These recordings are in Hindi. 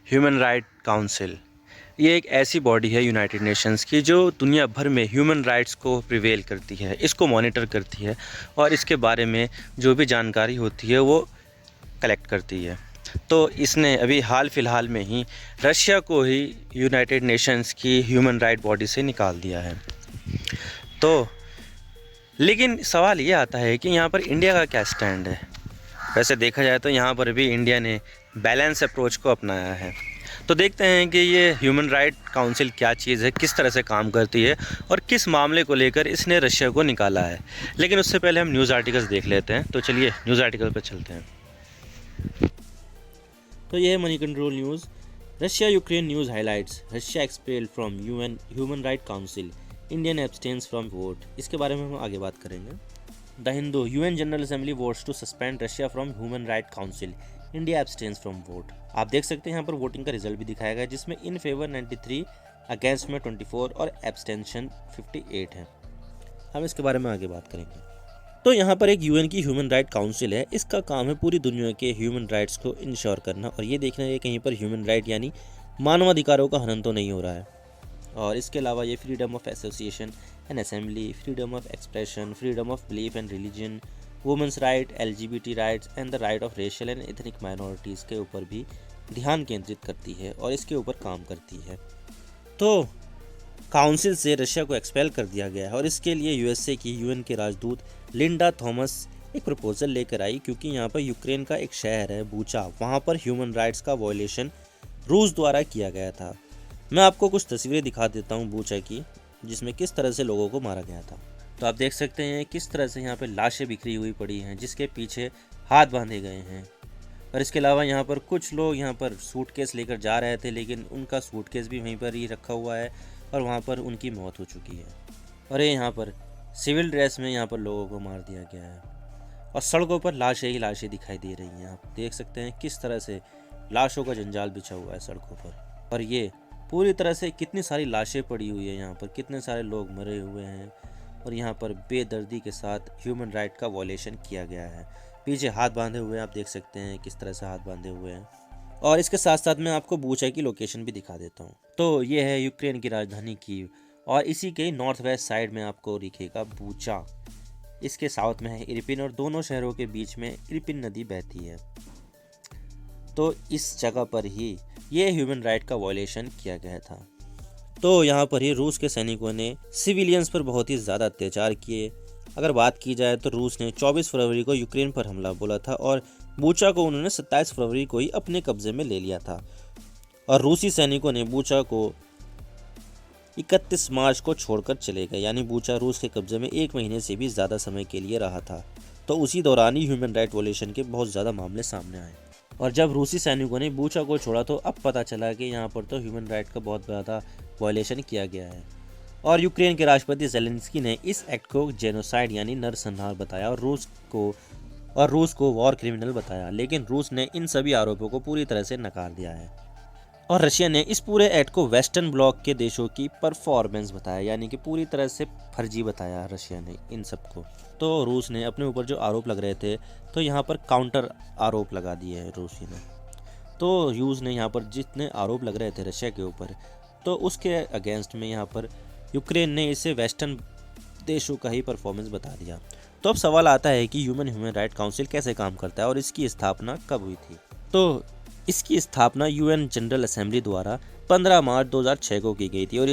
ह्यूमन राइट काउंसिल ये एक ऐसी बॉडी है यूनाइटेड नेशंस की जो दुनिया भर में ह्यूमन राइट्स को प्रिवेल करती है, इसको मॉनिटर करती है और इसके बारे में जो भी जानकारी होती है वो कलेक्ट करती है। तो इसने अभी हाल फिलहाल में ही रशिया को ही यूनाइटेड नेशंस की ह्यूमन राइट बॉडी से निकाल दिया है। तो लेकिन सवाल ये आता है कि यहाँ पर इंडिया का क्या स्टैंड है। वैसे देखा जाए तो यहाँ पर भी इंडिया ने बैलेंस अप्रोच को अपनाया है। तो देखते हैं कि ये ह्यूमन राइट काउंसिल क्या चीज़ है, किस तरह से काम करती है और किस मामले को लेकर इसने रशिया को निकाला है। लेकिन उससे पहले हम न्यूज़ आर्टिकल्स देख लेते हैं। तो चलिए न्यूज़ आर्टिकल पर चलते हैं। तो ये है Money Control news. Russia Ukraine news highlights, Russia expelled from UN human right council, Indian abstains from vote. इसके बारे में हम आगे बात करेंगे। The Hindu, UN general assembly votes to suspend Russia from human right council, India abstains from vote. आप देख सकते हैं यहाँ पर वोटिंग का रिजल्ट भी दिखाया गया है, जिसमें इन फेवर 93, अगेंस्ट में 24 और एब्सटेंशन 58 है। हम इसके बारे में आगे बात करेंगे। तो यहाँ पर एक यूएन की ह्यूमन राइट काउंसिल है। इसका काम है पूरी दुनिया के ह्यूमन राइट्स को इंश्योर करना और ये देखना है कहीं पर ह्यूमन राइट यानी मानवाधिकारों का हनन तो नहीं हो रहा है। और इसके अलावा ये freedom of association and assembly, freedom of expression, freedom of belief and religion, women's right, LGBT rights and the right of racial and ethnic minorities के ऊपर भी ध्यान केंद्रित करती है और इसके ऊपर काम करती है। तो काउंसिल से रशिया को एक्सपेल कर दिया गया है और इसके लिए यूएसए की यूएन के राजदूत लिंडा थॉमस एक प्रपोजल लेकर आई, क्योंकि यहाँ पर यूक्रेन का एक शहर है बूचा, वहाँ पर ह्यूमन राइट्स का वॉयलेशन रूस द्वारा किया गया था। मैं आपको कुछ तस्वीरें दिखा देता हूँ बूचा की, जिसमें किस तरह से लोगों को मारा गया था। तो आप देख सकते हैं किस तरह से यहाँ पर लाशें बिखरी हुई पड़ी हैं, जिसके पीछे हाथ बांधे गए हैं। और इसके अलावा यहाँ पर कुछ लोग यहाँ पर सूटकेस लेकर जा रहे थे, लेकिन उनका सूटकेस भी वहीं पर ही रखा हुआ है और वहाँ पर उनकी मौत हो चुकी है। और ये यहाँ पर सिविल ड्रेस में यहाँ पर लोगों को मार दिया गया है और सड़कों पर लाशें ही लाशें दिखाई दे रही हैं। आप देख सकते हैं किस तरह से लाशों का जंजाल बिछा हुआ है सड़कों पर। और ये पूरी तरह से कितनी सारी लाशें पड़ी हुई है, यहाँ पर कितने सारे लोग मरे हुए हैं और यहाँ पर बेदर्दी के साथ ह्यूमन राइट का वॉयलेशन किया गया है। पीछे हाथ बांधे हुए हैं, आप देख सकते हैं किस तरह से हाथ बांधे हुए हैं। और इसके साथ साथ मैं आपको बूचा की लोकेशन भी दिखा देता हूँ। तो ये है यूक्रेन की राजधानी कीव और इसी के नॉर्थ वेस्ट साइड में आपको दिखेगा बूचा। इसके साउथ में है इरपिन और दोनों शहरों के बीच में इरपिन नदी बहती है। तो इस जगह पर ही ये ह्यूमन राइट का वॉयलेशन किया गया था। तो यहाँ पर ही रूस के सैनिकों ने सिविलियंस पर बहुत ही ज़्यादा अत्याचार किए। अगर बात की जाए तो रूस ने 24 फरवरी को यूक्रेन पर हमला बोला था और बूचा को उन्होंने 27 फरवरी को ही अपने कब्जे में ले लिया था। और रूसी सैनिकों ने बूचा को 31 मार्च को छोड़कर चले गए, यानी बूचा रूस के कब्जे में 1 महीने से भी ज़्यादा समय के लिए रहा था। तो उसी दौरान ही ह्यूमन राइट वॉयलेशन के बहुत ज़्यादा मामले सामने आए। और जब रूसी सैनिकों ने बूचा को छोड़ा तो अब पता चला कि यहाँ पर तो ह्यूमन राइट का बहुत ज़्यादा वॉयलेशन किया गया है। और यूक्रेन के राष्ट्रपति ज़ेलेंस्की ने इस एक्ट को जेनोसाइड यानी नरसंहार बताया और रूस को वॉर क्रिमिनल बताया। लेकिन रूस ने इन सभी आरोपों को पूरी तरह से नकार दिया है और रशिया ने इस पूरे एक्ट को वेस्टर्न ब्लॉक के देशों की परफॉर्मेंस बताया, यानी कि पूरी तरह से फर्जी बताया रशिया ने इन सबको। तो रूस ने अपने ऊपर जो आरोप लग रहे थे तो यहाँ पर काउंटर आरोप लगा दिए हैं रूसी ने। तो रूस ने यहाँ पर जितने आरोप लग रहे थे रशिया के ऊपर, तो उसके अगेंस्ट में यहाँ पर यूक्रेन ने इसे वेस्टर्न देशों का ही परफॉर्मेंस बता दिया। तो अब सवाल आता है कि ह्यूमन राइट काउंसिल कैसे काम करता है और इसकी स्थापना कब हुई थी। तो इसकी स्थापना यूएन जनरल असेंबली द्वारा 15 मार्च 2006 को की गई थी और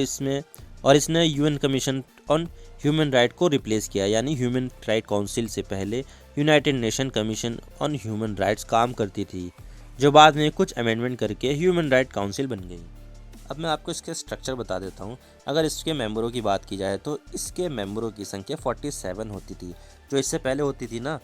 इसने UN commission on human right को रिप्लेस किया, यानी ह्यूमन राइट काउंसिल से पहले United nation commission on human rights काम करती थी, जो बाद में कुछ अमेंडमेंट करके ह्यूमन राइट काउंसिल बन गई। अब मैं आपको इसके स्ट्रक्चर बता देता हूँ। अगर इसके मेंबरों की बात की जाए तो इसके मेंबरों की संख्या 47 होती थी। जो इससे पहले होती थी ना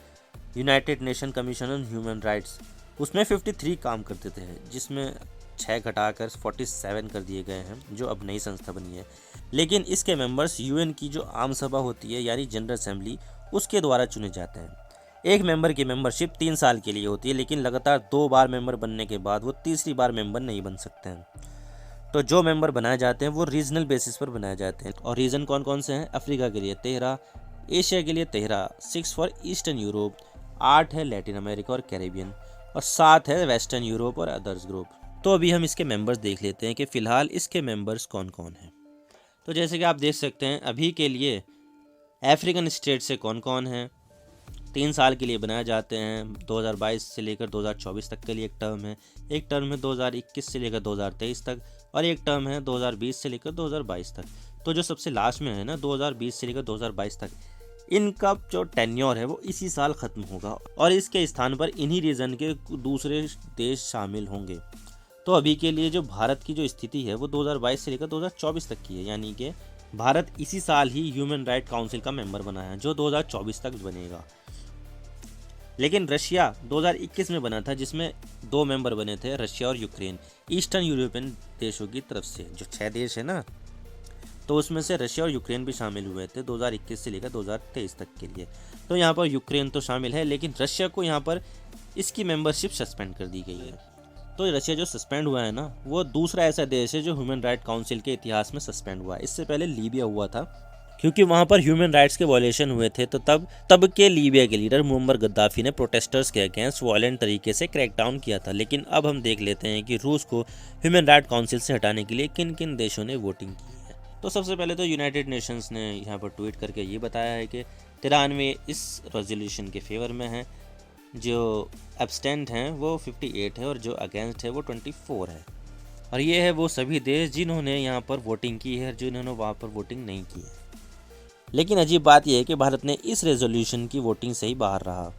United nation commission on human rights, उसमें 53 काम करते थे, जिसमें 6 घटाकर 47 कर दिए गए हैं, जो अब नई संस्था बनी है। लेकिन इसके मेंबर्स यूएन की जो आम सभा होती है यानी जनरल असेंबली, उसके द्वारा चुने जाते हैं। एक मेंबर की मेंबरशिप 3 साल के लिए होती है, लेकिन लगातार 2 बार मेंबर बनने के बाद वो तीसरी बार मेंबर नहीं बन सकते हैं। तो जो मेंबर बनाए जाते हैं वो रीजनल बेसिस पर बनाए जाते हैं। और रीजन कौन कौन से हैं? अफ्रीका के लिए 13, एशिया के लिए 13, 6 फॉर ईस्टर्न यूरोप, 8 है लैटिन अमेरिका और कैरेबियन और 7 है वेस्टर्न यूरोप और अदर्स ग्रुप। तो अभी हम इसके मेंबर्स देख लेते हैं कि फ़िलहाल इसके मेंबर्स कौन कौन हैं। तो जैसे कि आप देख सकते हैं अभी के लिए अफ्रीकन स्टेट से कौन कौन हैं, 3 साल के लिए बनाए जाते हैं। 2022 से लेकर 2024 तक के लिए एक टर्म है, एक टर्म है 2021 से लेकर 2023 तक, और एक टर्म है 2020 से लेकर 2022 तक। तो जो सबसे लास्ट में है ना 2020 से लेकर 2022 तक, इनका जो टेन्योर है वो इसी साल ख़त्म होगा और इसके स्थान पर इन्हीं रीजन के दूसरे देश शामिल होंगे। तो अभी के लिए जो भारत की जो स्थिति है वो 2022 से लेकर 2024 तक की है, यानी कि भारत इसी साल ही ह्यूमन राइट काउंसिल का मेंबर बना है जो 2024 तक बनेगा। लेकिन रशिया 2021 में बना था, जिसमें 2 मेंबर बने थे, रशिया और यूक्रेन, ईस्टर्न यूरोपियन देशों की तरफ से। जो 6 देश है ना, तो उसमें से रशिया और यूक्रेन भी शामिल हुए थे 2021 से लेकर 2023 तक के लिए। तो यहाँ पर यूक्रेन तो शामिल है, लेकिन रशिया को यहाँ पर इसकी मेंबरशिप सस्पेंड कर दी गई है। तो रशिया जो सस्पेंड हुआ है ना, वो दूसरा ऐसा देश है जो ह्यूमन राइट काउंसिल के इतिहास में सस्पेंड हुआ है। इससे पहले लीबिया हुआ था, क्योंकि वहाँ पर ह्यूमन राइट्स के वायलेशन हुए थे। तो तब के लीबिया के लीडर मुअम्मर गद्दाफी ने प्रोटेस्टर्स के अगेंस्ट वायलेंट तरीके से क्रैकडाउन किया था। लेकिन अब हम देख लेते हैं कि रूस को ह्यूमन राइट काउंसिल से हटाने के लिए किन किन देशों ने वोटिंग की है। तो सबसे पहले तो यूनाइटेड नेशंस ने यहाँ पर ट्वीट करके ये बताया है कि 93 इस रेजोल्यूशन के फेवर में है, जो एब्सटेंट हैं वो 58 है और जो अगेंस्ट है वो 24 है। और ये है वो सभी देश जिन्होंने यहाँ पर वोटिंग की है, जिन्होंने वहाँ पर वोटिंग नहीं की है। लेकिन अजीब बात यह है कि भारत ने इस रेजोल्यूशन की वोटिंग से ही बाहर रहा।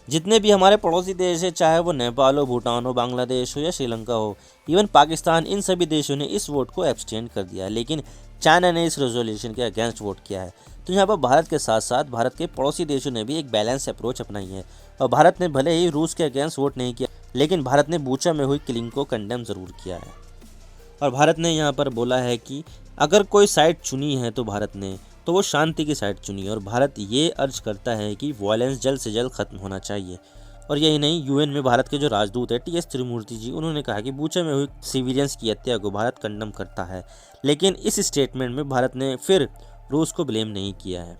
जितने भी हमारे पड़ोसी देश है, चाहे वो नेपाल हो, भूटान हो, बांग्लादेश हो या श्रीलंका हो, इवन पाकिस्तान, इन सभी देशों ने इस वोट को एब्सटेन कर दिया है। लेकिन चाइना ने इस रेजोल्यूशन के अगेंस्ट वोट किया है। तो यहाँ पर भारत के साथ साथ भारत के पड़ोसी देशों ने भी एक बैलेंस अप्रोच अपनाई है। और भारत ने भले ही रूस के अगेंस्ट वोट नहीं किया, लेकिन भारत ने बूचा में हुई किलिंग को कंडेम ज़रूर किया है। और भारत ने यहाँ पर बोला है कि अगर कोई साइड चुनी है तो भारत ने, तो वो शांति की साइड चुनी है। और भारत ये अर्ज करता है कि वायलेंस जल्द से जल्द ख़त्म होना चाहिए। और यही नहीं, यूएन में भारत के जो राजदूत है TS त्रिमूर्ति जी, उन्होंने कहा कि बूचा में हुई सिविलियंस की हत्या को भारत कंडम करता है। लेकिन इस स्टेटमेंट में भारत ने फिर रूस को ब्लेम नहीं किया है।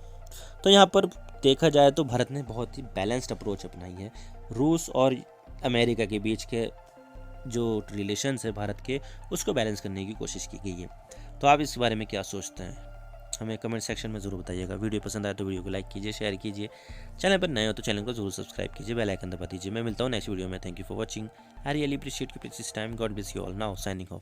तो यहाँ पर देखा जाए तो भारत ने बहुत ही बैलेंस्ड अप्रोच अपनाई है। रूस और अमेरिका के बीच के जो रिलेशंस है भारत के, उसको बैलेंस करने की कोशिश की गई है। तो आप इस बारे में क्या सोचते हैं, हमें कमेंट सेक्शन में ज़रूर बताइएगा। वीडियो पसंद आए तो वीडियो को लाइक कीजिए, शेयर कीजिए। चैनल पर नए हो तो चैनल को जरूर सब्सक्राइब कीजिए, बेल आइकन दबा दीजिए। मैं मिलता हूँ नेक्स्ट वीडियो में। Thank you for watching. I really appreciate your precious time. God bless you all. Now signing off.